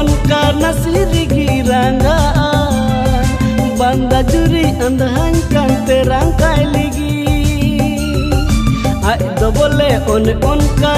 on ka nasiri giranga banda juri andhan kante rangkai ligi ai do bole on ka